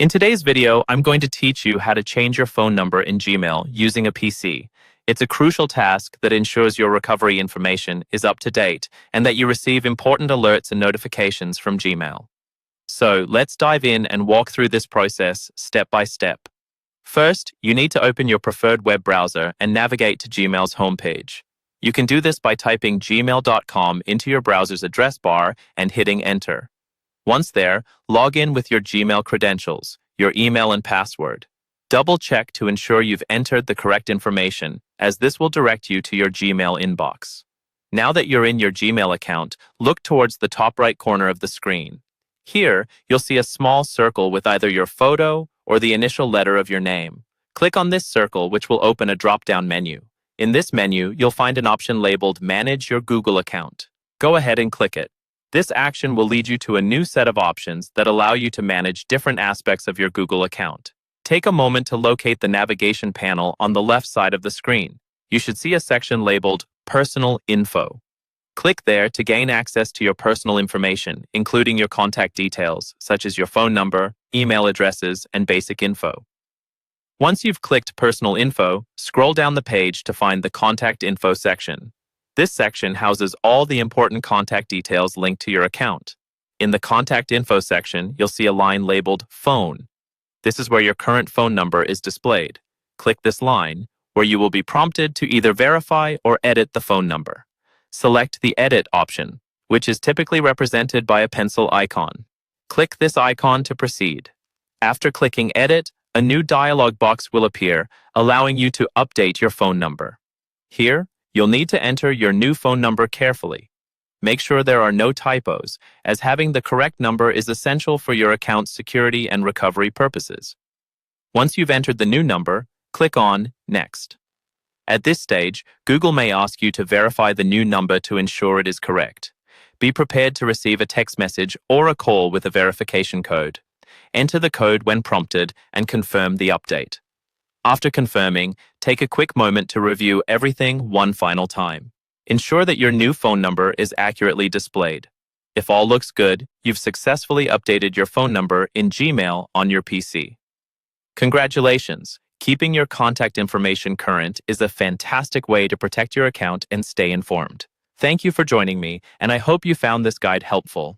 In today's video, I'm going to teach you how to change your phone number in Gmail using a PC. It's a crucial task that ensures your recovery information is up to date and that you receive important alerts and notifications from Gmail. So let's dive in and walk through this process step by step. First, you need to open your preferred web browser and navigate to Gmail's homepage. You can do this by typing gmail.com into your browser's address bar and hitting enter. Once there, log in with your Gmail credentials, your email and password. Double-check to ensure you've entered the correct information, as this will direct you to your Gmail inbox. Now that you're in your Gmail account, look towards the top right corner of the screen. Here, you'll see a small circle with either your photo or the initial letter of your name. Click on this circle, which will open a drop-down menu. In this menu, you'll find an option labeled Manage Your Google Account. Go ahead and click it. This action will lead you to a new set of options that allow you to manage different aspects of your Google account. Take a moment to locate the navigation panel on the left side of the screen. You should see a section labeled Personal Info. Click there to gain access to your personal information, including your contact details, such as your phone number, email addresses, and basic info. Once you've clicked Personal Info, scroll down the page to find the Contact Info section. This section houses all the important contact details linked to your account. In the Contact Info section, you'll see a line labeled Phone. This is where your current phone number is displayed. Click this line, where you will be prompted to either verify or edit the phone number. Select the Edit option, which is typically represented by a pencil icon. Click this icon to proceed. After clicking Edit, a new dialog box will appear, allowing you to update your phone number. Here, you'll need to enter your new phone number carefully. Make sure there are no typos, as having the correct number is essential for your account's security and recovery purposes. Once you've entered the new number, click on Next. At this stage, Google may ask you to verify the new number to ensure it is correct. Be prepared to receive a text message or a call with a verification code. Enter the code when prompted and confirm the update. After confirming, take a quick moment to review everything one final time. Ensure that your new phone number is accurately displayed. If all looks good, you've successfully updated your phone number in Gmail on your PC. Congratulations! Keeping your contact information current is a fantastic way to protect your account and stay informed. Thank you for joining me, and I hope you found this guide helpful.